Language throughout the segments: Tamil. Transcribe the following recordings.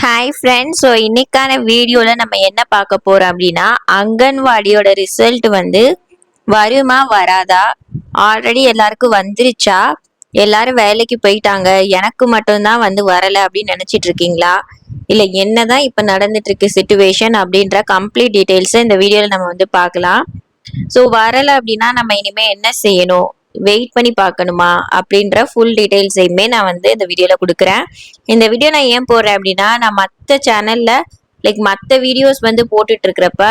Hi friends. ஸோ இன்னைக்கான வீடியோவில் நம்ம என்ன பார்க்க போகிறோம் அப்படின்னா, அங்கன்வாடியோட ரிசல்ட் வந்து வருமா வராதா, ஆல்ரெடி எல்லாருக்கும் வந்துருச்சா, எல்லாரும் வேலைக்கு போயிட்டாங்க, எனக்கு மட்டும்தான் வந்து வரலை அப்படின்னு நினச்சிட்டு இருக்கீங்களா, இல்லை என்னதான் இப்போ நடந்துட்டு இருக்கு சுச்சுவேஷன் அப்படின்ற கம்ப்ளீட் டீட்டெயில்ஸை இந்த வீடியோவில் நம்ம வந்து பார்க்கலாம். ஸோ வரலை அப்படின்னா நம்ம இனிமேல் என்ன செய்யணும், வெயிட் பண்ணி பார்க்கணுமா அப்படின்ற ஃபுல் டீட்டெயில்ஸையுமே நான் வந்து இந்த வீடியோவில் கொடுக்குறேன். இந்த வீடியோ நான் ஏன் போடுறேன் அப்படின்னா, நான் மற்ற சேனலில் மற்ற வீடியோஸ் வந்து போட்டுட்டு இருக்கிறப்ப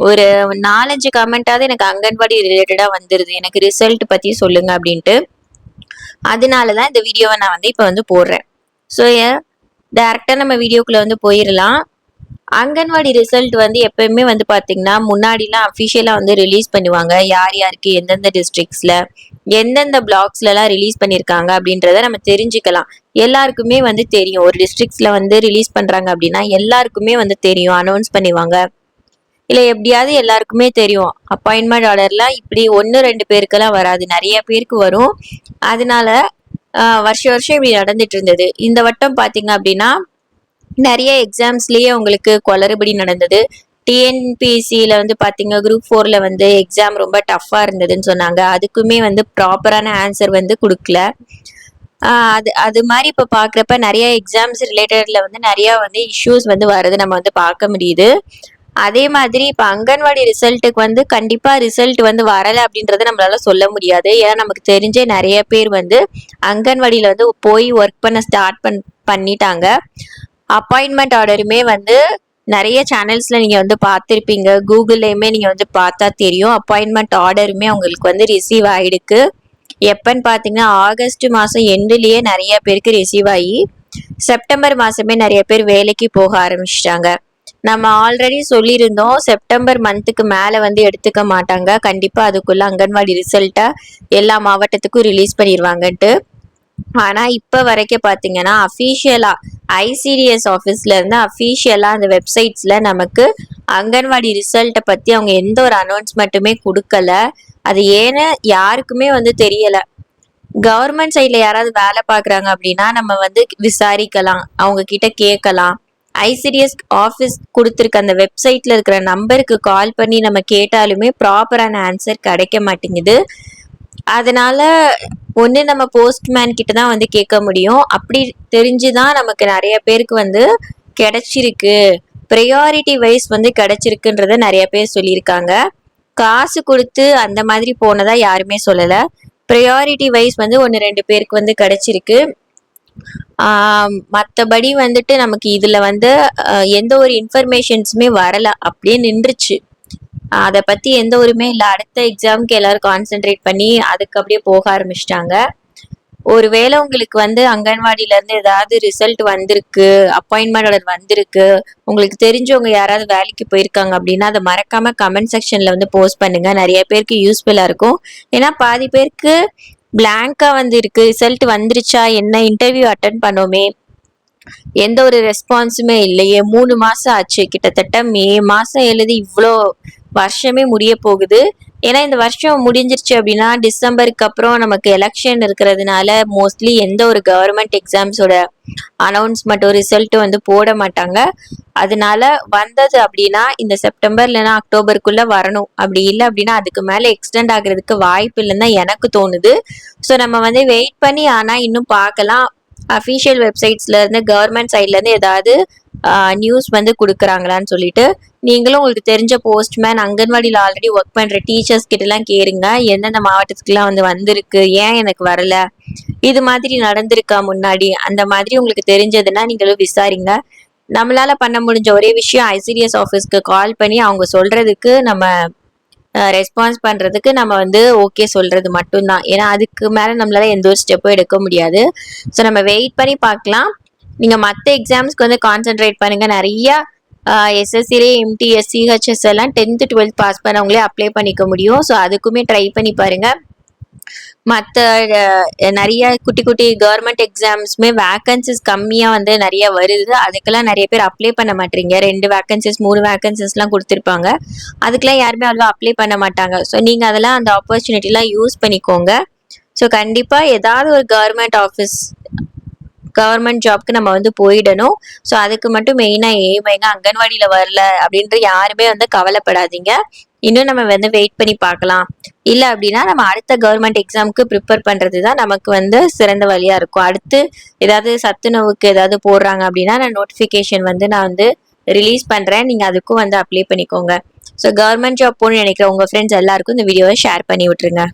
ஒரு 4-5 கமெண்டாவது எனக்கு அங்கன்வாடி ரிலேட்டடாக வந்துடுது, எனக்கு ரிசல்ட் பற்றி சொல்லுங்க அப்படின்ட்டு. அதனால தான் இந்த வீடியோவை நான் வந்து இப்போ வந்து போடுறேன். ஸோ டேரெக்டாக நம்ம வீடியோக்குள்ளே வந்து போயிடலாம். அங்கன்வாடி ரிசல்ட் வந்து எப்பயுமே வந்து பார்த்தீங்கன்னா, முன்னாடிலாம் அஃபிஷியலாக வந்து ரிலீஸ் பண்ணுவாங்க, யார் யாருக்கு எந்தெந்த டிஸ்ட்ரிக்ஸில் எந்தெந்த பிளாக்ஸ்லலாம் ரிலீஸ் பண்ணியிருக்காங்க அப்படின்றத நம்ம தெரிஞ்சுக்கலாம். எல்லாருக்குமே வந்து தெரியும், ஒரு டிஸ்ட்ரிக்ஸில் வந்து ரிலீஸ் பண்ணுறாங்க அப்படின்னா எல்லாருக்குமே வந்து தெரியும், அனௌன்ஸ் பண்ணுவாங்க. இல்லை எப்படியாவது எல்லாருக்குமே தெரியும், அப்பாயின்மெண்ட் ஆர்டர்லாம் இப்படி 1-2 பேருக்கெல்லாம் வராது, நிறைய பேருக்கு வரும். அதனால வருஷம் வருஷம் இப்படி நடந்துட்டு இருந்தது. இந்த வட்டம் பார்த்தீங்க அப்படின்னா நிறைய எக்ஸாம்ஸ்லேயே உங்களுக்கு குளறுபடி நடந்தது. டிஎன்பிஎஸ்சியில் வந்து பார்த்தீங்க, குரூப் 4ல் வந்து எக்ஸாம் ரொம்ப டஃப்பாக இருந்ததுன்னு சொன்னாங்க. அதுக்குமே வந்து ப்ராப்பரான ஆன்சர் வந்து கொடுக்கல. அது மாதிரி இப்போ பார்க்குறப்ப நிறைய எக்ஸாம்ஸ் ரிலேட்டடில் வந்து நிறையா வந்து இஷ்யூஸ் வந்து வர்றது நம்ம வந்து பார்க்க முடியுது. அதே மாதிரி இப்போ அங்கன்வாடி ரிசல்ட்டுக்கு வந்து கண்டிப்பாக ரிசல்ட் வந்து வரலை அப்படின்றத நம்மளால சொல்ல முடியாது. ஏன்னா நமக்கு தெரிஞ்சே நிறைய பேர் வந்து அங்கன்வாடியில் வந்து போய் ஒர்க் பண்ண ஸ்டார்ட் பண்ணிட்டாங்க. அப்பாயின்மெண்ட் ஆர்டருமே வந்து நிறைய சேனல்ஸில் நீங்கள் வந்து பார்த்துருப்பீங்க, கூகுள்லேயுமே நீங்கள் வந்து பார்த்தா தெரியும், அப்பாயின்மெண்ட் ஆர்டருமே அவங்களுக்கு வந்து ரிசீவ் ஆகிடுக்கு. எப்பன்னு பார்த்தீங்கன்னா ஆகஸ்ட் மாதம் எண்டுலேயே நிறைய பேருக்கு ரிசீவ் ஆகி செப்டம்பர் மாதமே நிறைய பேர் வேலைக்கு போக ஆரம்பிச்சிட்டாங்க. நம்ம ஆல்ரெடி சொல்லியிருந்தோம், செப்டம்பர் மந்த்துக்கு மேலே வந்து எடுத்துக்க மாட்டாங்க, கண்டிப்பாக அதுக்குள்ளே அங்கன்வாடி ரிசல்ட்டை எல்லா மாவட்டத்துக்கும் ரிலீஸ் பண்ணிடுவாங்கன்ட்டு. ஆனால் இப்போ வரைக்கும் பார்த்தீங்கன்னா அஃபீஷியலாக ஐசிடிஎஸ் ஆஃபீஸ்லேருந்து அஃபீஷியலாக அந்த வெப்சைட்ஸில் நமக்கு அங்கன்வாடி ரிசல்ட்டை பற்றி அவங்க எந்த ஒரு அனௌன்ஸ்மெண்ட்டுமே கொடுக்கல. அது ஏன்னு யாருக்குமே வந்து தெரியலை. கவர்மெண்ட் சைடில் யாராவது வேலை பார்க்குறாங்க அப்படின்னா நம்ம வந்து விசாரிக்கலாம், அவங்க கிட்ட கேட்கலாம். ஐசிடிஎஸ் ஆஃபீஸ் கொடுத்துருக்க அந்த வெப்சைட்டில் இருக்கிற நம்பருக்கு கால் பண்ணி நம்ம கேட்டாலுமே ப்ராப்பரான ஆன்சர் கிடைக்க மாட்டேங்குது. அதனால ஒன்று நம்ம போஸ்ட்மேன் கிட்ட தான் வந்து கேட்க முடியும். அப்படி தெரிஞ்சுதான் நமக்கு நிறைய பேருக்கு வந்து கிடைச்சிருக்கு, ப்ரையாரிட்டி வைஸ் வந்து கிடைச்சிருக்குன்றத நிறைய பேர் சொல்லியிருக்காங்க. காசு கொடுத்து அந்த மாதிரி போனதா யாருமே சொல்லலை. ப்ரையாரிட்டி வைஸ் வந்து 1-2 பேருக்கு வந்து கிடைச்சிருக்கு. மற்றபடி வந்துட்டு நமக்கு இதில் வந்து எந்த ஒரு இன்ஃபர்மேஷன்ஸுமே வரலை, அப்படியே நின்றுச்சு. அதை பற்றி எந்த ஒருமே இல்லை. அடுத்த எக்ஸாமுக்கு எல்லாரும் கான்சென்ட்ரேட் பண்ணி அதுக்கு அப்படியே போக ஆரம்பிச்சிட்டாங்க. ஒருவேளை உங்களுக்கு வந்து அங்கன்வாடியிலேருந்து ஏதாவது ரிசல்ட் வந்திருக்கு, அப்பாயின்மெண்ட் ஆர்டர் வந்திருக்கு, உங்களுக்கு தெரிஞ்சவங்க யாராவது வேலைக்கு போயிருக்காங்க அப்படின்னா அதை மறக்காம கமெண்ட் செக்ஷனில் வந்து போஸ்ட் பண்ணுங்க, நிறைய பேருக்கு யூஸ்ஃபுல்லாக இருக்கும். ஏன்னா பாதி பேருக்கு பிளாங்கா வந்து இருக்கு, ரிசல்ட் வந்துருச்சா என்ன, இன்டர்வியூ அட்டன் பண்ணோமே, எந்த ஒரு ரெஸ்பான்ஸுமே இல்லையே, 3 மாதம் ஆச்சு, கிட்டத்தட்ட மே மாதம் எழுதி இவ்வளோ வருஷமே முடிய போகுது. ஏன்னா இந்த வருஷம் முடிஞ்சிருச்சு அப்படின்னா டிசம்பருக்கு அப்புறம் நமக்கு எலெக்ஷன் இருக்கிறதுனால மோஸ்ட்லி எந்த ஒரு கவர்மெண்ட் எக்ஸாம்ஸோட அனௌன்ஸ்மெண்ட்டோ ரிசல்ட்டும் வந்து போட மாட்டாங்க. அதனால வந்தது அப்படின்னா இந்த செப்டம்பர் இல்லைன்னா அக்டோபருக்குள்ளே வரணும், அப்படி இல்லை அப்படின்னா அதுக்கு மேலே எக்ஸ்டெண்ட் ஆகுறதுக்கு வாய்ப்பு இல்லைன்னு தான் எனக்கு தோணுது. ஸோ நம்ம வந்து வெயிட் பண்ணி ஆனால் இன்னும் பார்க்கலாம், அஃபீஷியல் வெப்சைட்ஸ்லேருந்து கவர்மெண்ட் சைட்லேருந்து ஏதாவது நியூஸ் வந்து கொடுக்குறாங்களான்னு சொல்லிட்டு. நீங்களும் உங்களுக்கு தெரிஞ்ச போஸ்ட்மேன், அங்கன்வாடியில் ஆல்ரெடி ஒர்க் பண்ணுற டீச்சர்ஸ் கிட்டலாம் கேளுங்க, எந்தெந்த மாவட்டத்துக்குலாம் வந்து வந்திருக்கு, ஏன் எனக்கு வரல, இது மாதிரி நடந்திருக்கா முன்னாடி, அந்த மாதிரி உங்களுக்கு தெரிஞ்சதுன்னா நீங்களும் விசாரிங்க. நம்மளால பண்ண முடிஞ்ச ஒரே விஷயம் ஐசிடிஎஸ் ஆஃபீஸ்க்கு கால் பண்ணி அவங்க சொல்றதுக்கு நம்ம ரெஸ்பான்ஸ் பண்ணுறதுக்கு நம்ம வந்து ஓகே சொல்கிறது மட்டும்தான். ஏன்னா அதுக்கு மேலே நம்மளால எந்த ஒரு ஸ்டெப்பும் எடுக்க முடியாது. ஸோ நம்ம வெயிட் பண்ணி பார்க்கலாம். நீங்கள் மற்ற எக்ஸாம்ஸ்க்கு வந்து கான்சென்ட்ரேட் பண்ணுங்கள். நிறையா எஸ்எஸ்சிலே எம்டிஎஸ் சிஹெச்எஸ் எல்லாம் 10th 12th பாஸ் பண்ணவங்களே அப்ளை பண்ணிக்க முடியும். ஸோ அதுக்குமே ட்ரை பண்ணி பாருங்கள். மற்ற நிறைய குட்டி குட்டி கவர்மெண்ட் எக்ஸாம்ஸுமே வேக்கன்சிஸ் கம்மியாக வந்து நிறைய வருது, அதுக்கெல்லாம் நிறைய பேர் அப்ளை பண்ண மாட்டீங்க. 2 வேக்கன்சிஸ் 3 வேக்கன்சிஸ்லாம் கொடுத்துருப்பாங்க, அதுக்கெல்லாம் யாருமே அவ்வளோ அப்ளை பண்ண மாட்டாங்க. ஸோ நீங்கள் அதெல்லாம் அந்த ஆப்பர்ச்சுனிட்டிலாம் யூஸ் பண்ணிக்கோங்க. ஸோ கண்டிப்பாக ஏதாவது ஒரு கவர்மெண்ட் ஆஃபீஸ் கவர்மெண்ட் ஜாப்க்கு நம்ம வந்து போயிடணும். ஸோ அதுக்கு மட்டும் மெயினா எய்ம். எங்க அங்கன்வாடியில வரல அப்படின்ற யாருமே வந்து கவலைப்படாதீங்க. இன்னும் நம்ம வந்து வெயிட் பண்ணி பார்க்கலாம். இல்ல அப்படின்னா நம்ம அடுத்த கவர்மெண்ட் எக்ஸாமுக்கு ப்ரிப்பேர் பண்றது தான் நமக்கு வந்து சிறந்த வழியா இருக்கும். அடுத்து ஏதாவது சத்துணவுக்கு ஏதாவது போடுறாங்க அப்படின்னா நான் நோட்டிஃபிகேஷன் வந்து நான் வந்து ரிலீஸ் பண்றேன். நீங்க அதுக்கும் வந்து அப்ளை பண்ணிக்கோங்க. ஸோ கவர்மெண்ட் ஜாப் போகணும்னு நினைக்கிற உங்க ஃப்ரெண்ட்ஸ் எல்லாருக்கும் இந்த வீடியோவை ஷேர் பண்ணி விட்டுருங்க.